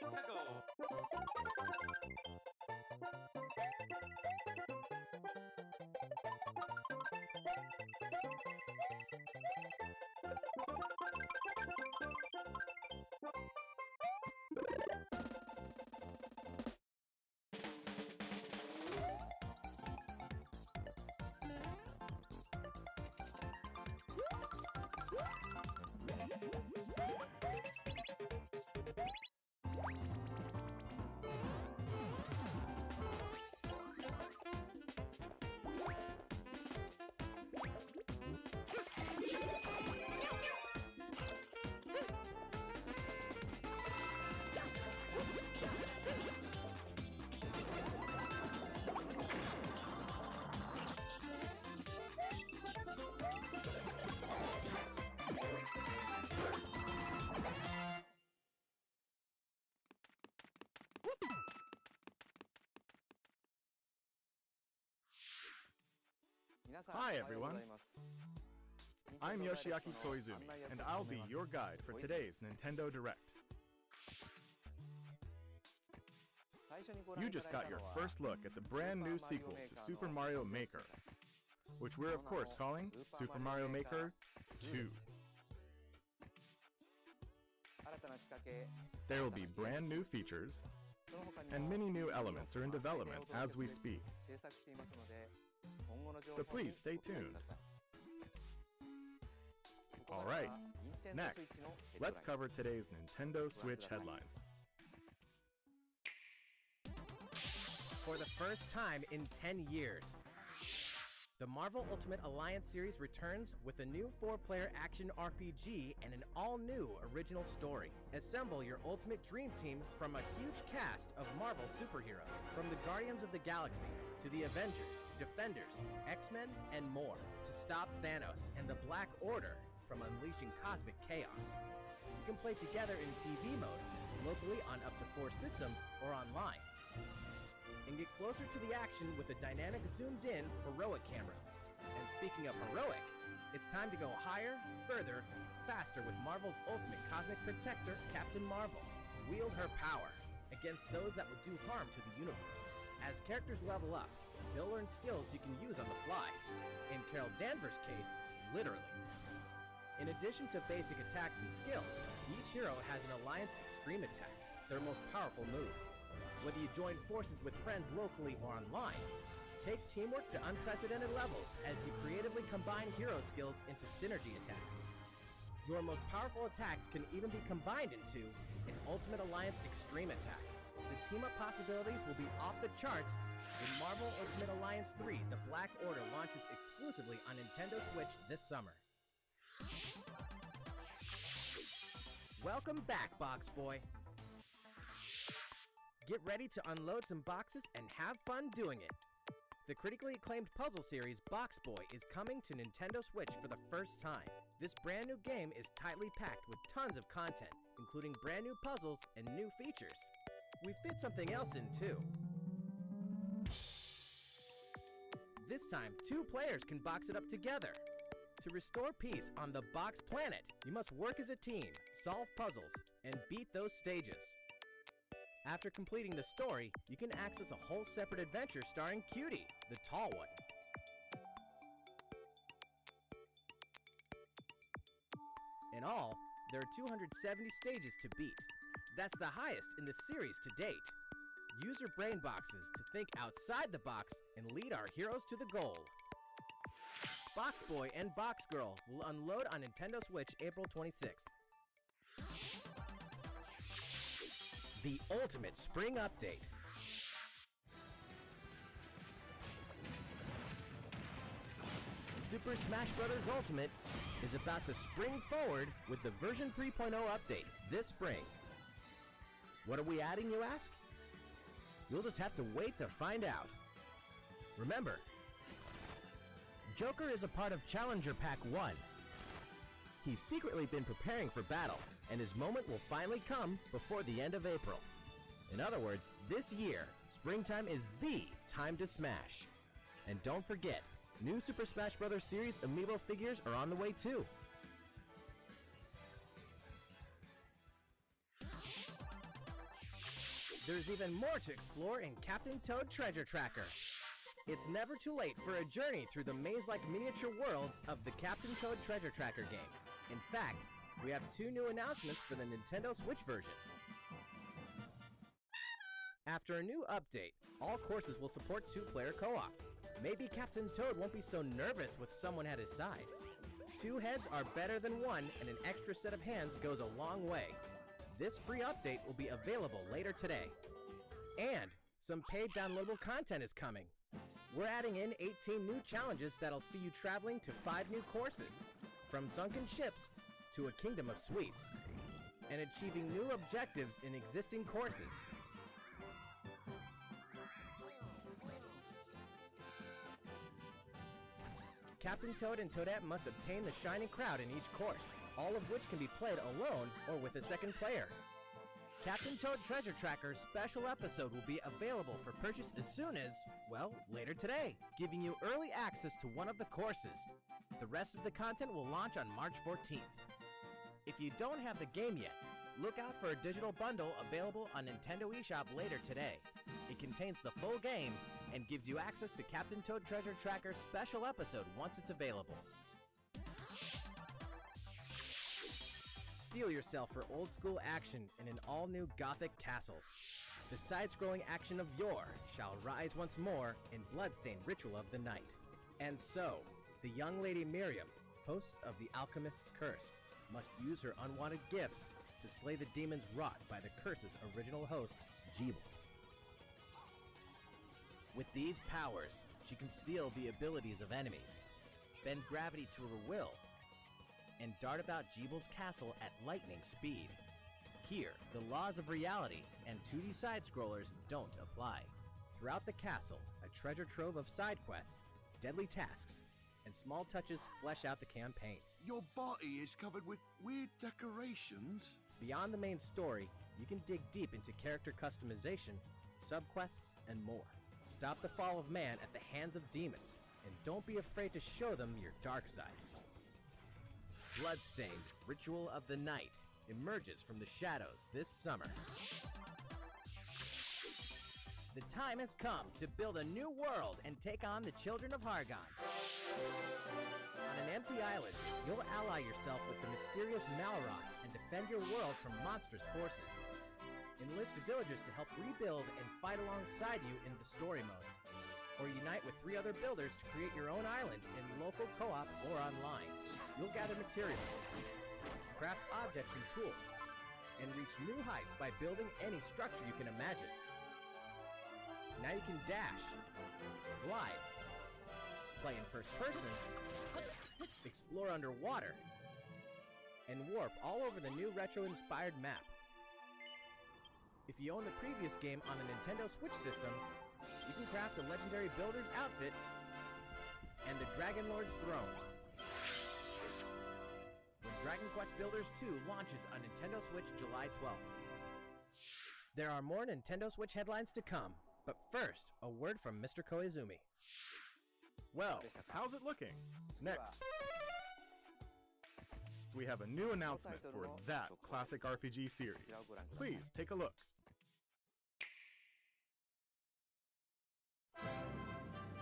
Let's go. Hi everyone, I'm Yoshiaki Koizumi, and I'll be your guide for today's Nintendo Direct. You just got your first look at the brand new sequel to Super Mario Maker, which we're of course calling Super Mario Maker 2. There will be brand new features, and many new elements are in development as we speak. So please stay tuned. Alright, next, let's cover today's Nintendo Switch headlines. For the first time in 10 years, the Marvel Ultimate Alliance series returns with a new 4-player action RPG and an all-new original story. Assemble your ultimate dream team from a huge cast of Marvel superheroes, from the Guardians of the Galaxy to the Avengers, Defenders, X-Men, and more, to stop Thanos and the Black Order from unleashing cosmic chaos. You can play together in TV mode, locally on up to 4 systems, or online. And get closer to the action with a dynamic zoomed-in heroic camera. And speaking of heroic, it's time to go higher, further, faster with Marvel's ultimate cosmic protector, Captain Marvel. Wield her power against those that will do harm to the universe. As characters level up, they'll learn skills you can use on the fly. In Carol Danvers' case, literally. In addition to basic attacks and skills, each hero has an Alliance Extreme Attack, their most powerful move. Whether you join forces with friends locally or online, take teamwork to unprecedented levels as you creatively combine hero skills into synergy attacks. Your most powerful attacks can even be combined into an Ultimate Alliance Extreme Attack. The team-up possibilities will be off the charts when Marvel Ultimate Alliance 3: The Black Order launches exclusively on Nintendo Switch this summer. Welcome back, Box Boy! Get ready to unload some boxes and have fun doing it. The critically acclaimed puzzle series Box Boy is coming to Nintendo Switch for the first time. This brand new game is tightly packed with tons of content, including brand new puzzles and new features. We fit something else in too. This time, 2 players can box it up together. To restore peace on the Box Planet, you must work as a team, solve puzzles, and beat those stages. After completing the story, you can access a whole separate adventure starring Cutie, the tall one. In all, there are 270 stages to beat. That's the highest in the series to date. Use your brain boxes to think outside the box and lead our heroes to the goal. Box Boy and Box Girl will unload on Nintendo Switch April 26th. The Ultimate Spring Update. Super Smash Bros. Ultimate is about to spring forward with the version 3.0 update this spring. What are we adding, you ask? You'll just have to wait to find out. Remember, Joker is a part of Challenger Pack 1. He's secretly been preparing for battle, and his moment will finally come before the end of April. In other words, this year, springtime is THE time to smash. And don't forget, new Super Smash Bros. Series Amiibo figures are on the way too. There's even more to explore in Captain Toad Treasure Tracker. It's never too late for a journey through the maze-like miniature worlds of the Captain Toad Treasure Tracker game. In fact, we have 2 new announcements for the Nintendo Switch version. After a new update, all courses will support 2-player co-op. Maybe Captain Toad won't be so nervous with someone at his side. 2 heads are better than 1, and an extra set of hands goes a long way. This free update will be available later today. And some paid downloadable content is coming. We're adding in 18 new challenges that'll see you traveling to 5 new courses, from sunken ships to a kingdom of sweets, and achieving new objectives in existing courses. Captain Toad and Toadette must obtain the Shining Crowd in each course, all of which can be played alone or with a second player. Captain Toad Treasure Tracker's special episode will be available for purchase as soon as, well, later today, giving you early access to one of the courses. The rest of the content will launch on March 14th. If you don't have the game yet, look out for a digital bundle available on Nintendo eShop later today. It contains the full game and gives you access to Captain Toad Treasure Tracker's special episode once it's available. Steel yourself for old-school action in an all-new Gothic castle. The side-scrolling action of yore shall rise once more in Bloodstained Ritual of the Night. And so, the young lady Miriam, host of the Alchemist's Curse, must use her unwanted gifts to slay the demons wrought by the curse's original host, Jeeble. With these powers, she can steal the abilities of enemies, bend gravity to her will, and dart about Jeeble's castle at lightning speed. Here, the laws of reality and 2D side-scrollers don't apply. Throughout the castle, a treasure trove of side quests, deadly tasks, and small touches flesh out the campaign. Your body is covered with weird decorations. Beyond the main story, you can dig deep into character customization, subquests, and more. Stop the fall of man at the hands of demons, and don't be afraid to show them your dark side. Bloodstained Ritual of the Night emerges from the shadows this summer. The time has come to build a new world and take on the children of Hargon. On an empty island, you'll ally yourself with the mysterious Malroth and defend your world from monstrous forces. Enlist villagers to help rebuild and fight alongside you in the story mode. Or unite with 3 other builders to create your own island in local co-op or online. You'll gather materials, craft objects and tools, and reach new heights by building any structure you can imagine. Now you can dash, glide, play in first person, explore underwater, and warp all over the new retro-inspired map. If you own the previous game on the Nintendo Switch system, you can craft the legendary Builder's outfit and the Dragon Lord's throne. When Dragon Quest Builders 2 launches on Nintendo Switch July 12th. There are more Nintendo Switch headlines to come, but first, a word from Mr. Koizumi. Well, how's it looking? Next, we have a new announcement for that classic RPG series. Please take a look.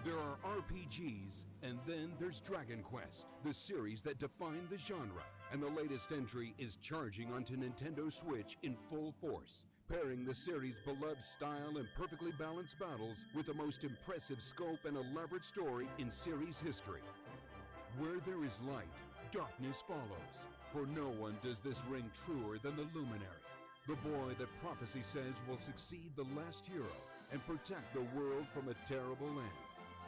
There are RPGs, and then there's Dragon Quest, the series that defined the genre. And the latest entry is charging onto Nintendo Switch in full force, pairing the series' beloved style and perfectly balanced battles with the most impressive scope and elaborate story in series history. Where there is light, darkness follows. For no one does this ring truer than the Luminary, the boy that prophecy says will succeed the last hero and protect the world from a terrible end.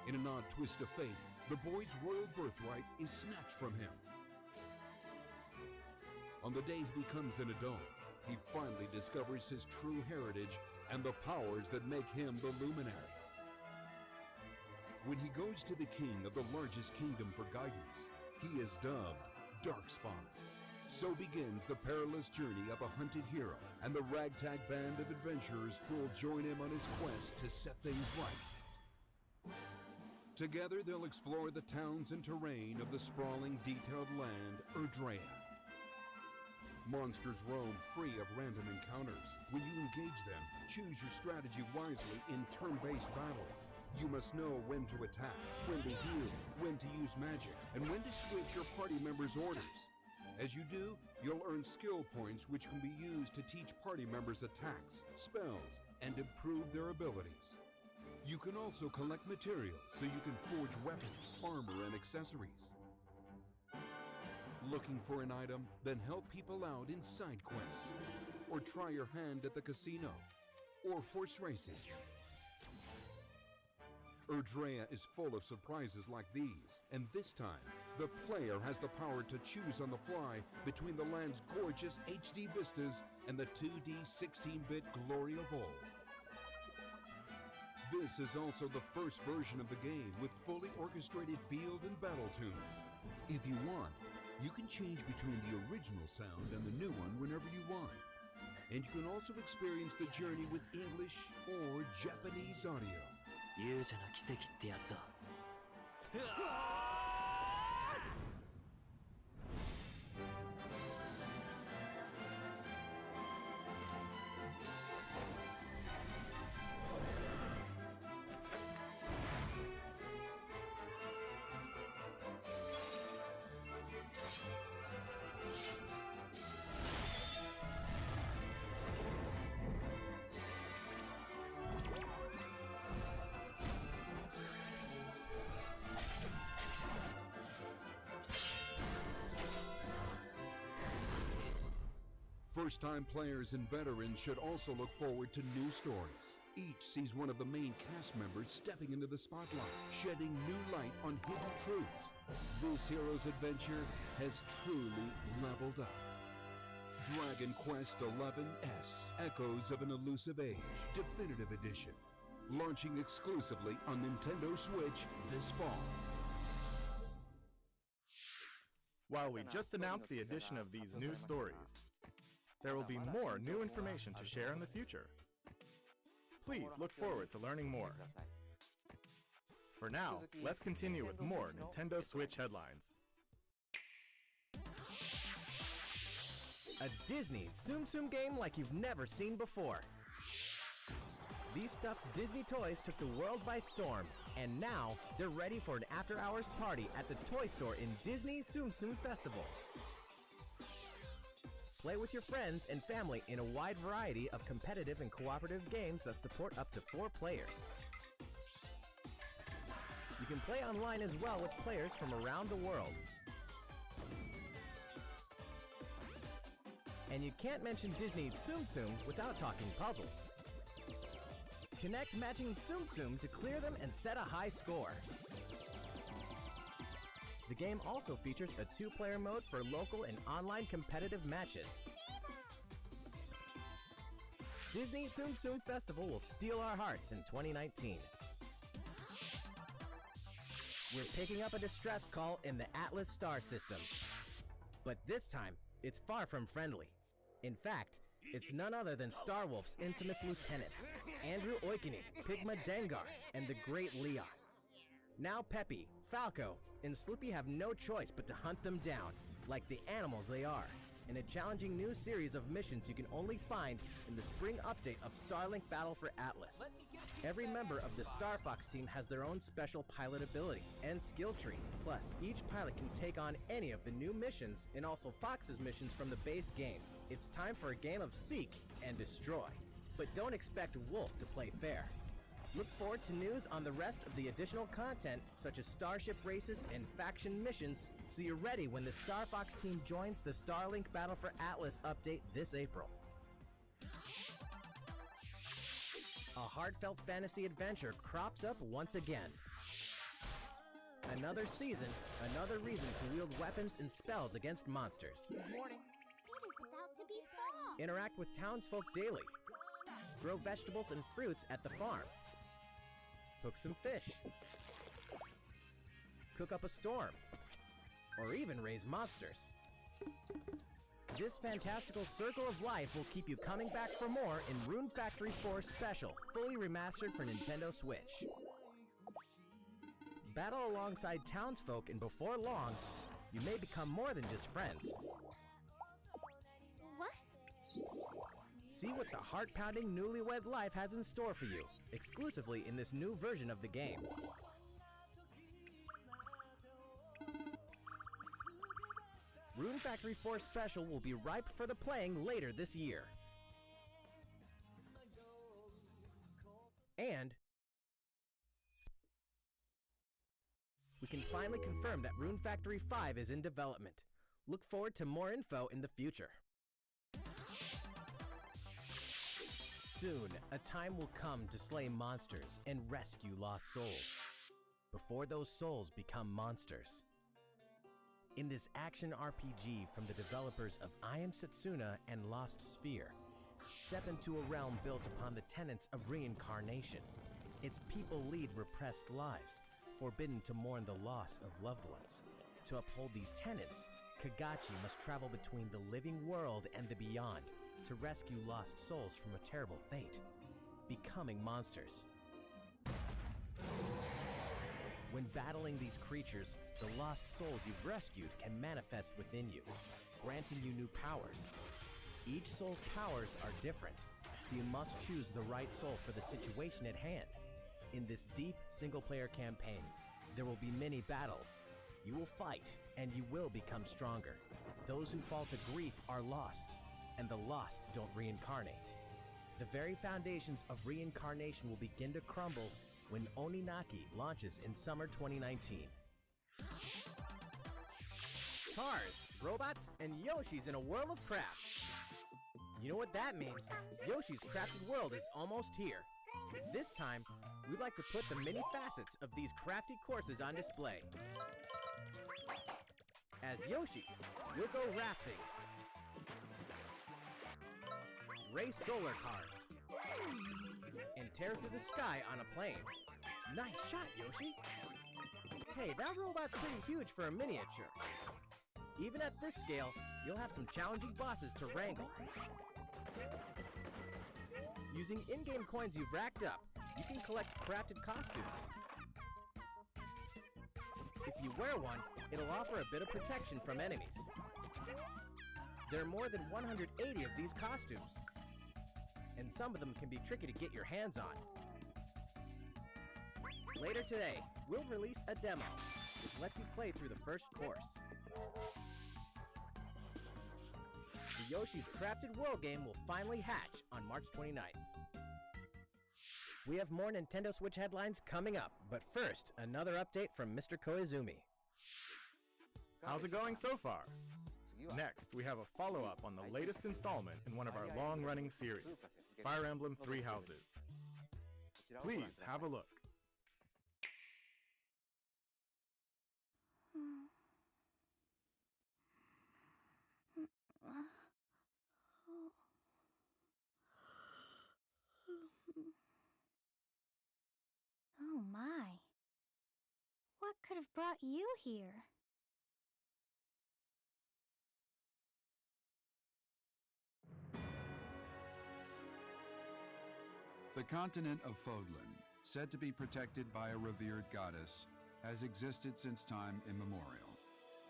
In an odd twist of fate, the boy's royal birthright is snatched from him. On the day he becomes an adult, he finally discovers his true heritage and the powers that make him the Luminary. When he goes to the king of the largest kingdom for guidance, he is dubbed Darkspawn. So begins the perilous journey of a hunted hero and the ragtag band of adventurers who will join him on his quest to set things right. Together they'll explore the towns and terrain of the sprawling, detailed land, Erdrea. Monsters roam free of random encounters when you engage them, choose your strategy wisely in turn-based battles. You must know when to attack, when to heal, when to use magic, and when to switch your party members' orders. As you do, you'll earn skill points which can be used to teach party members attacks, spells, and improve their abilities. You can also collect materials so you can forge weapons, armor, and accessories. Looking for an item? Then help people out in side quests. Or try your hand at the casino. Or horse racing. Erdrea is full of surprises like these, and this time, the player has the power to choose on the fly between the land's gorgeous HD vistas and the 2D 16-bit glory of old. This is also the first version of the game with fully orchestrated field and battle tunes. If you want, you can change between the original sound and the new one whenever you want. And you can also experience the journey with English or Japanese audio. 勇者の奇跡ってやつだ。 First-time players and veterans should also look forward to new stories. Each sees one of the main cast members stepping into the spotlight, shedding new light on hidden truths. This hero's adventure has truly leveled up. Dragon Quest XI-S, Echoes of an Elusive Age, Definitive Edition. Launching exclusively on Nintendo Switch this fall. While we just announced the addition of these new stories, there will be more new information to share in the future. Please look forward to learning more. For now, let's continue with more Nintendo Switch headlines. A Disney Tsum Tsum game like you've never seen before. These stuffed Disney toys took the world by storm, and now they're ready for an after-hours party at the toy store in Disney Tsum Tsum Festival. Play with your friends and family in a wide variety of competitive and cooperative games that support up to 4 players. You can play online as well with players from around the world. And you can't mention Disney Tsum Tsum without talking puzzles. Connect matching Tsum Tsum to clear them and set a high score. The game also features a 2-player mode for local and online competitive matches. Disney Tsum Tsum Festival will steal our hearts in 2019. We're picking up a distress call in the Atlas star system. But this time, it's far from friendly. In fact, it's none other than Starwolf's infamous lieutenants, Andrew Oikini, Pigma Dengar, and the Great Leon. Now Peppy, Falco, and Slippy have no choice but to hunt them down, like the animals they are, in a challenging new series of missions you can only find in the spring update of Starlink Battle for Atlas. Every member of the Star Fox team has their own special pilot ability and skill tree. Plus, each pilot can take on any of the new missions and also Fox's missions from the base game. It's time for a game of seek and destroy. But don't expect Wolf to play fair. Look forward to news on the rest of the additional content, such as starship races and faction missions, so you're ready when the Star Fox team joins the Starlink Battle for Atlas update this April. A heartfelt fantasy adventure crops up once again. Another season, another reason to wield weapons and spells against monsters. Good morning. It is about to be fall. Interact with townsfolk daily. Grow vegetables and fruits at the farm. Cook some fish. Cook up a storm. Or even raise monsters. This fantastical circle of life will keep you coming back for more in Rune Factory 4 Special, fully remastered for Nintendo Switch. Battle alongside townsfolk, and before long, you may become more than just friends. What? See what the heart-pounding newlywed life has in store for you, exclusively in this new version of the game. Rune Factory 4 Special will be ripe for the playing later this year. And we can finally confirm that Rune Factory 5 is in development. Look forward to more info in the future. Soon, a time will come to slay monsters and rescue lost souls, before those souls become monsters. In this action RPG from the developers of I Am Setsuna and Lost Sphere, step into a realm built upon the tenets of reincarnation. Its people lead repressed lives, forbidden to mourn the loss of loved ones. To uphold these tenets, Kagachi must travel between the living world and the beyond to rescue lost souls from a terrible fate, becoming monsters. When battling these creatures, the lost souls you've rescued can manifest within you, granting you new powers. Each soul's powers are different, so you must choose the right soul for the situation at hand. In this deep single-player campaign, there will be many battles. You will fight, and you will become stronger. Those who fall to grief are lost, and the lost don't reincarnate. The very foundations of reincarnation will begin to crumble when Oninaki launches in summer 2019. Cars, robots, and Yoshis in a world of craft. You know what that means? Yoshi's Crafted World is almost here. This time, we'd like to put the many facets of these crafty courses on display. As Yoshi, you'll go rafting, race solar cars, and tear through the sky on a plane. Nice shot, Yoshi! Hey, that robot's pretty huge for a miniature. Even at this scale, you'll have some challenging bosses to wrangle. Using in-game coins you've racked up, you can collect crafted costumes. If you wear one, it'll offer a bit of protection from enemies. There are more than 180 of these costumes, and some of them can be tricky to get your hands on. Later today, we'll release a demo, which lets you play through the first course. The Yoshi's Crafted World game will finally hatch on March 29th. We have more Nintendo Switch headlines coming up, but first, another update from Mr. Koizumi. How's it going so far? Next, we have a follow-up on the latest installment in one of our long-running series, Fire Emblem Three Houses. Please have a look. Oh my. What could have brought you here? The continent of Fodlan, said to be protected by a revered goddess, has existed since time immemorial.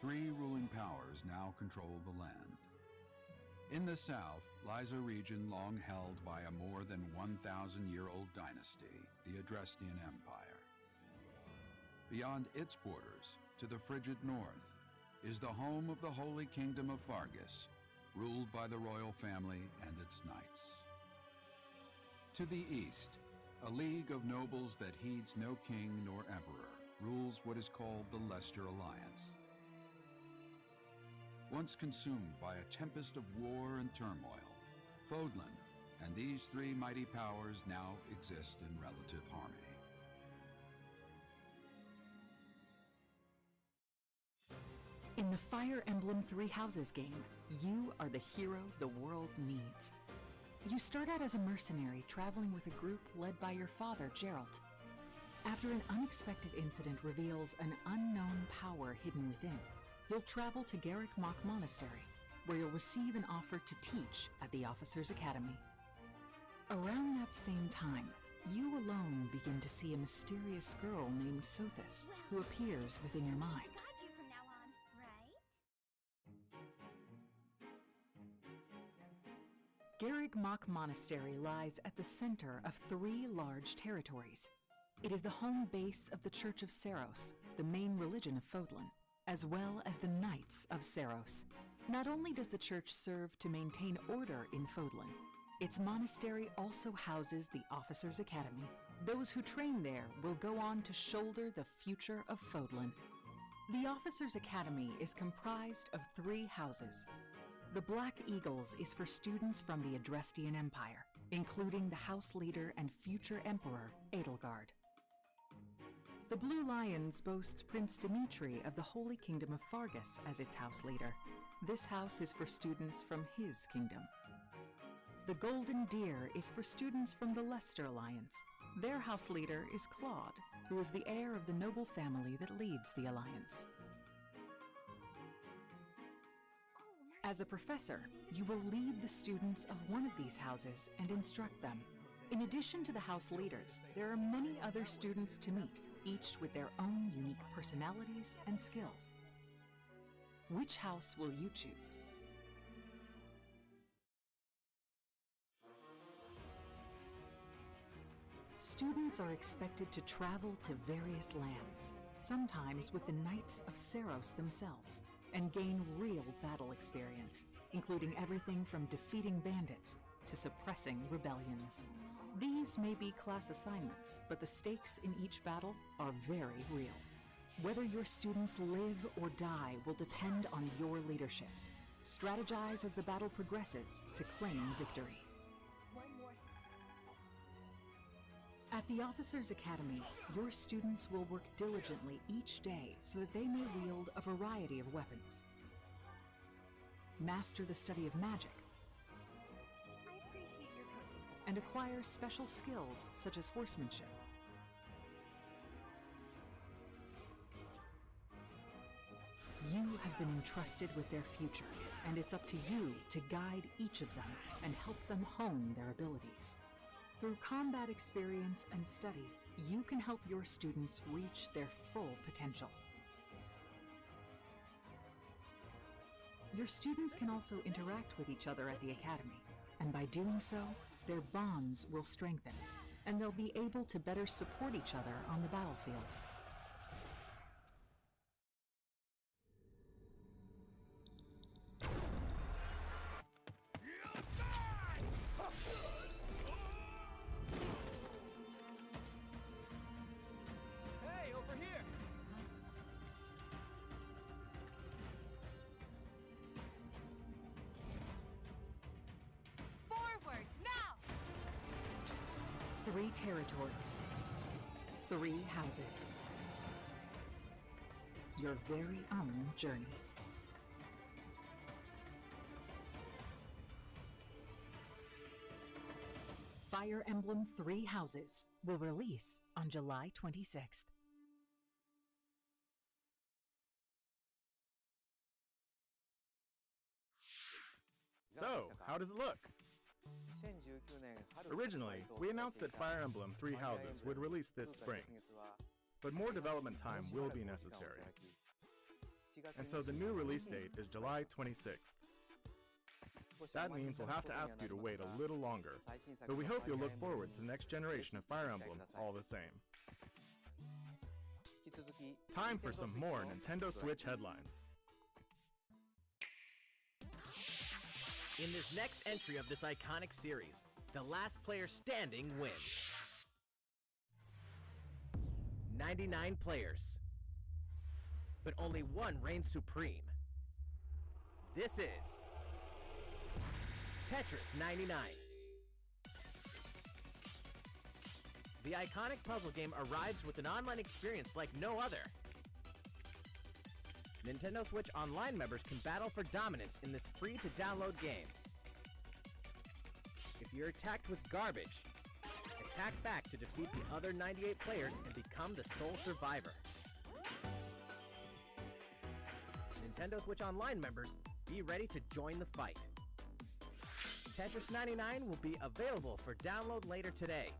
3 ruling powers now control the land. In the south lies a region long held by a more than 1,000-year-old dynasty, the Adrestian Empire. Beyond its borders, to the frigid north, is the home of the Holy Kingdom of Faerghus, ruled by the royal family and its knights. To the east, a league of nobles that heeds no king nor emperor rules what is called the Leicester Alliance. Once consumed by a tempest of war and turmoil, Fodlan and these 3 mighty powers now exist in relative harmony. In the Fire Emblem Three Houses game, you are the hero the world needs. You start out as a mercenary traveling with a group led by your father, Geralt. After an unexpected incident reveals an unknown power hidden within, you'll travel to Garreg Mach Monastery, where you'll receive an offer to teach at the Officers' Academy. Around that same time, you alone begin to see a mysterious girl named Sothis, who appears within your mind. Got you from now on, right? Garreg Mok Monastery lies at the center of 3 large territories. It is the home base of the Church of Seiros, the main religion of Fodlan, as well as the Knights of Seiros. Not only does the church serve to maintain order in Fodlan, its monastery also houses the Officers' Academy. Those who train there will go on to shoulder the future of Fodlan. The Officers' Academy is comprised of 3 houses. The Black Eagles is for students from the Adrestian Empire, including the House Leader and future Emperor, Edelgard. The Blue Lions boasts Prince Dimitri of the Holy Kingdom of Fargus as its House Leader. This house is for students from his kingdom. The Golden Deer is for students from the Leicester Alliance. Their House Leader is Claude, who is the heir of the noble family that leads the Alliance. As a professor, you will lead the students of one of these houses and instruct them. In addition to the house leaders, there are many other students to meet, each with their own unique personalities and skills. Which house will you choose? Students are expected to travel to various lands, sometimes with the Knights of Seiros themselves, and gain real battle experience, including everything from defeating bandits to suppressing rebellions. These may be class assignments, but the stakes in each battle are very real. Whether your students live or die will depend on your leadership. Strategize as the battle progresses to claim victory. At the Officers' Academy, your students will work diligently each day so that they may wield a variety of weapons. Master the study of magic, and acquire special skills such as horsemanship. You have been entrusted with their future, and it's up to you to guide each of them and help them hone their abilities. Through combat experience and study, you can help your students reach their full potential. Your students can also interact with each other at the Academy, and by doing so, their bonds will strengthen, and they'll be able to better support each other on the battlefield. Three territories, 3 houses, your very own journey. Fire Emblem 3 Houses will release on July 26th. So, how does it look? Originally, we announced that Fire Emblem 3 Houses would release this spring, but more development time will be necessary. And so the new release date is July 26th. That means we'll have to ask you to wait a little longer, but we hope you'll look forward to the next generation of Fire Emblem all the same. Time for some more Nintendo Switch headlines. In this next entry of this iconic series, the last player standing wins. 99 players, but only one reigns supreme. This is Tetris 99. The iconic puzzle game arrives with an online experience like no other. Nintendo Switch Online members can battle for dominance in this free-to-download game. If you're attacked with garbage, attack back to defeat the other 98 players and become the sole survivor. Nintendo Switch Online members, be ready to join the fight. Tetris 99 will be available for download later today.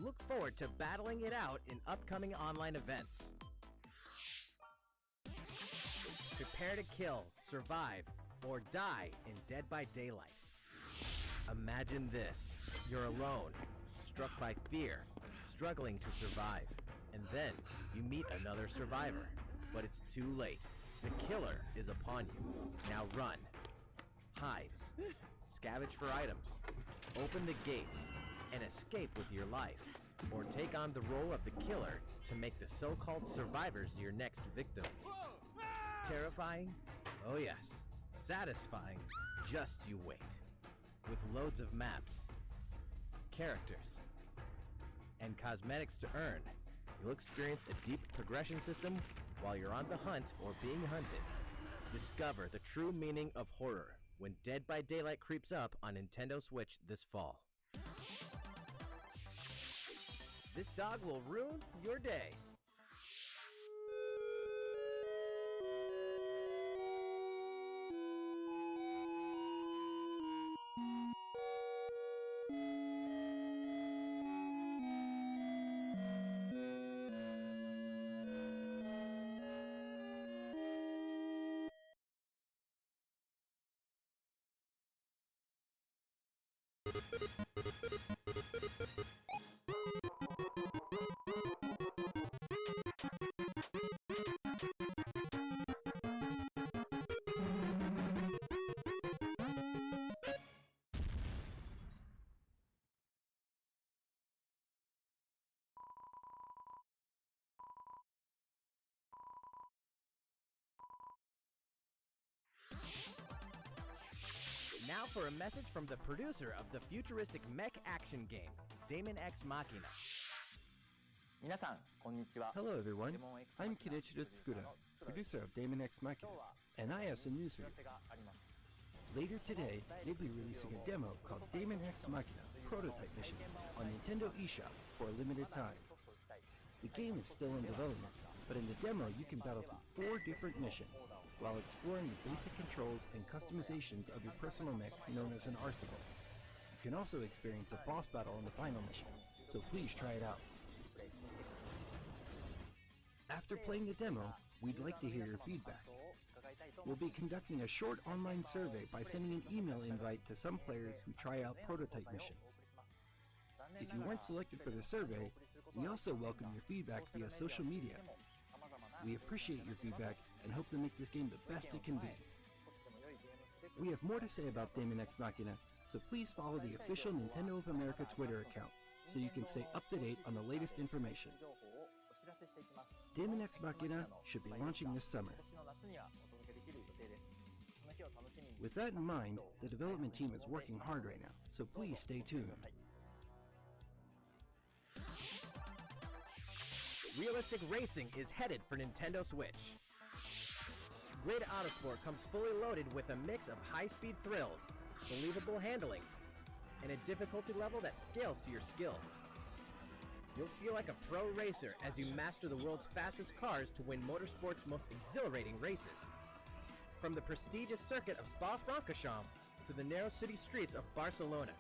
Look forward to battling it out in upcoming online events. Prepare to kill, survive, or die in Dead by Daylight. Imagine this. You're alone, struck by fear, struggling to survive. And then you meet another survivor. But it's too late. The killer is upon you. Now run. Hide. Scavenge for items. Open the gates and escape with your life. Or take on the role of the killer to make the so-called survivors your next victims. Terrifying? Oh yes. Satisfying? Just you wait. With loads of maps, characters, and cosmetics to earn, you'll experience a deep progression system while you're on the hunt or being hunted. Discover the true meaning of horror when Dead by Daylight creeps up on Nintendo Switch this fall. This dog will ruin your day. Now for a message from the producer of the futuristic mech action game, Daemon X Machina. Hello everyone, I'm Kenichiro Tsukuda, producer of Daemon X Machina, and I have some news for you. Later today, we'll be releasing a demo called Daemon X Machina Prototype Mission on Nintendo eShop for a limited time. The game is still in development, but in the demo you can battle through 4 different missions, while exploring the basic controls and customizations of your personal mech known as an arsenal. You can also experience a boss battle in the final mission, so please try it out. After playing the demo, we'd like to hear your feedback. We'll be conducting a short online survey by sending an email invite to some players who try out prototype missions. If you weren't selected for the survey, we also welcome your feedback via social media. We appreciate your feedback and hope to make this game the best it can be. We have more to say about Daemon X Machina, so please follow the official Nintendo of America Twitter account so you can stay up to date on the latest information. Daemon X Machina should be launching this summer. With that in mind, the development team is working hard right now, so please stay tuned. Realistic racing is headed for Nintendo Switch. Grid Autosport comes fully loaded with a mix of high-speed thrills, believable handling, and a difficulty level that scales to your skills. You'll feel like a pro racer as you master the world's fastest cars to win motorsport's most exhilarating races. From the prestigious circuit of Spa-Francorchamps to the narrow city streets of Barcelona,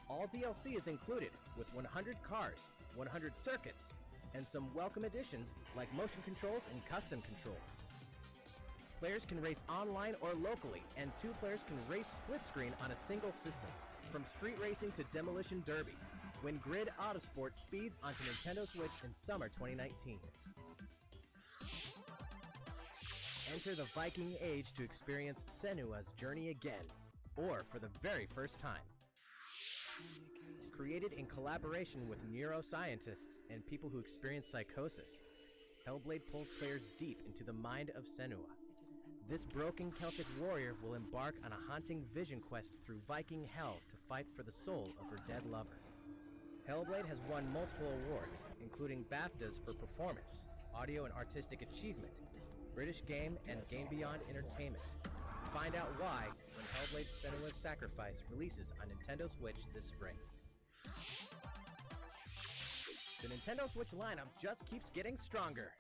all DLC is included with 100 cars, 100 circuits, and some welcome additions like motion controls and custom controls. Players can race online or locally, and 2 players can race split screen on a single system. From street racing to demolition derby, when Grid Autosport speeds onto Nintendo Switch in summer 2019. Enter the Viking Age to experience Senua's journey again, or for the very first time. Created in collaboration with neuroscientists and people who experience psychosis, Hellblade pulls players deep into the mind of Senua. This broken Celtic warrior will embark on a haunting vision quest through Viking hell to fight for the soul of her dead lover. Hellblade has won multiple awards, including BAFTAs for performance, audio and artistic achievement, British Game and Game Beyond Entertainment. Find out why when Hellblade Senua's Sacrifice releases on Nintendo Switch this spring. The Nintendo Switch lineup just keeps getting stronger.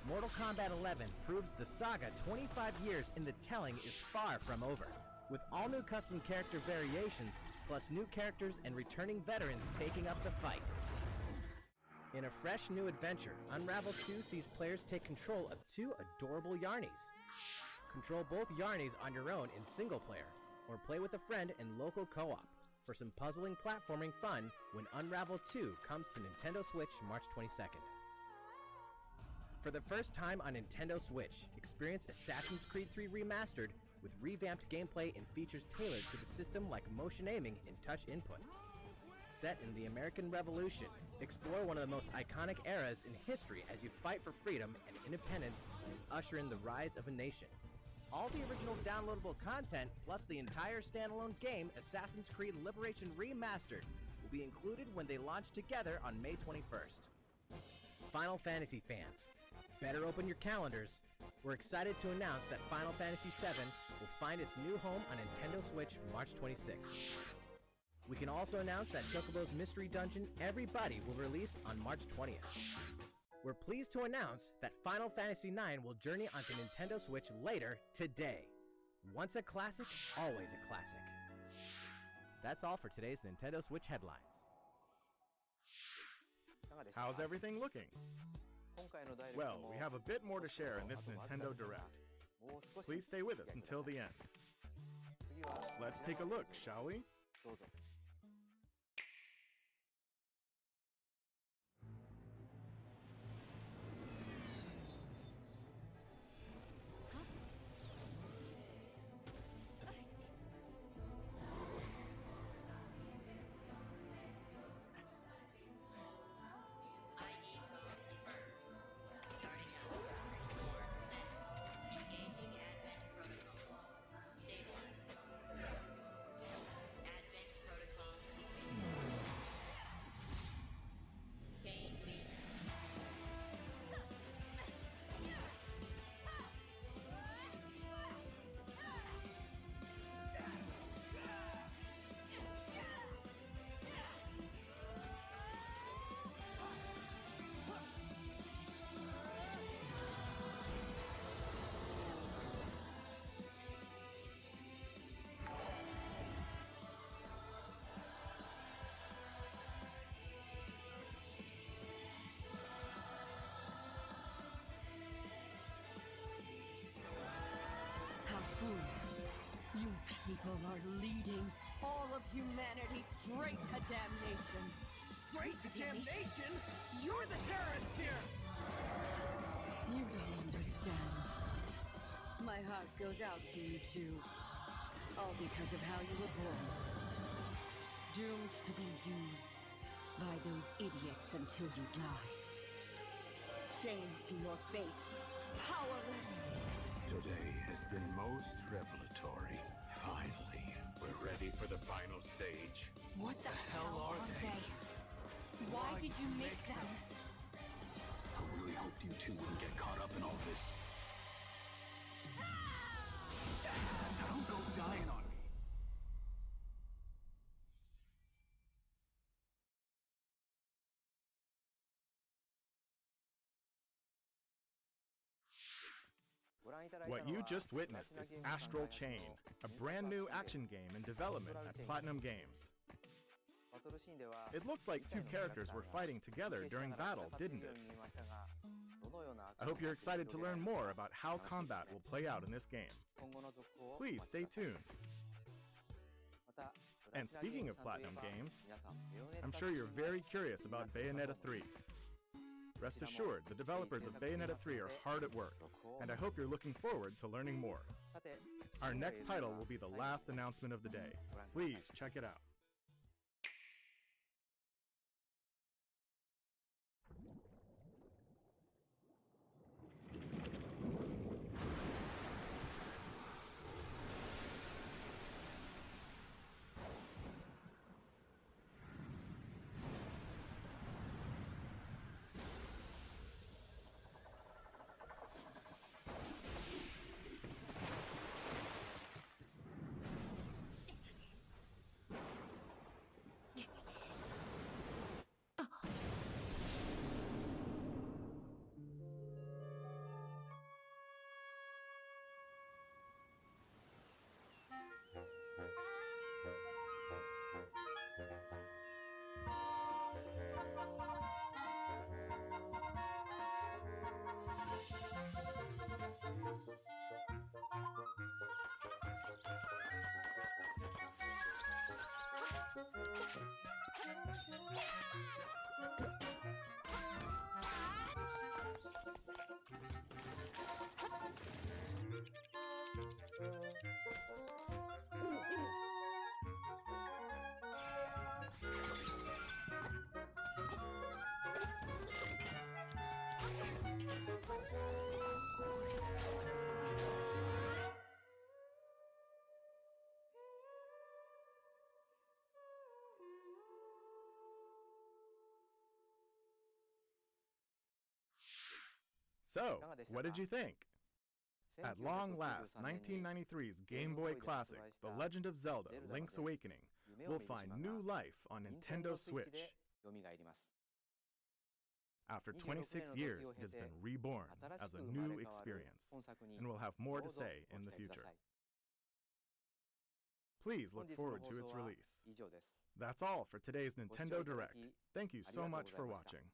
Mortal Kombat 11 proves the saga 25 years in the telling is far from over, with all new custom character variations, plus new characters and returning veterans taking up the fight. In a fresh new adventure, Unravel 2 sees players take control of 2 adorable Yarnies. Control both Yarnies on your own in single player, or play with a friend in local co-op for some puzzling platforming fun when Unravel 2 comes to Nintendo Switch March 22nd. For the first time on Nintendo Switch, experience Assassin's Creed 3 Remastered with revamped gameplay and features tailored to the system like motion aiming and touch input. Set in the American Revolution, explore one of the most iconic eras in history as you fight for freedom and independence and usher in the rise of a nation. All the original downloadable content, plus the entire standalone game, Assassin's Creed Liberation Remastered, will be included when they launch together on May 21st. Final Fantasy fans, better open your calendars. We're excited to announce that Final Fantasy VII will find its new home on Nintendo Switch March 26th. We can also announce that Chocobo's Mystery Dungeon Everybody will release on March 20th. We're pleased to announce that Final Fantasy IX will journey onto Nintendo Switch later today. Once a classic, always a classic. That's all for today's Nintendo Switch headlines. How's everything looking? Well, we have a bit more to share in this Nintendo Direct. Please stay with us until the end. Let's take a look, shall we? You people are leading all of humanity straight to damnation. Straight to damnation? You're the terrorist here! You don't understand. My heart goes out to you too. All because of how you were born. Doomed to be used by those idiots until you die. Chained to your fate. Powerless. Today has been most revelatory. Finally, we're ready for the final stage. What the hell are they? Why did you make them? I really hoped you two wouldn't get caught up in all this. Now don't go dying on me. What you just witnessed is Astral Chain, a brand new action game in development at Platinum Games. It looked like two characters were fighting together during battle, didn't it? I hope you're excited to learn more about how combat will play out in this game. Please stay tuned. And speaking of Platinum Games, I'm sure you're very curious about Bayonetta 3. Rest assured, the developers of Bayonetta 3 are hard at work, and I hope you're looking forward to learning more. Our next title will be the last announcement of the day. Please check it out. So, what did you think? At long last, 1993's Game Boy classic, The Legend of Zelda: Link's Awakening, will find new life on Nintendo Switch. After 26 years, it has been reborn as a new experience, and will have more to say in the future. Please look forward to its release. That's all for today's Nintendo Direct. Thank you so much for watching.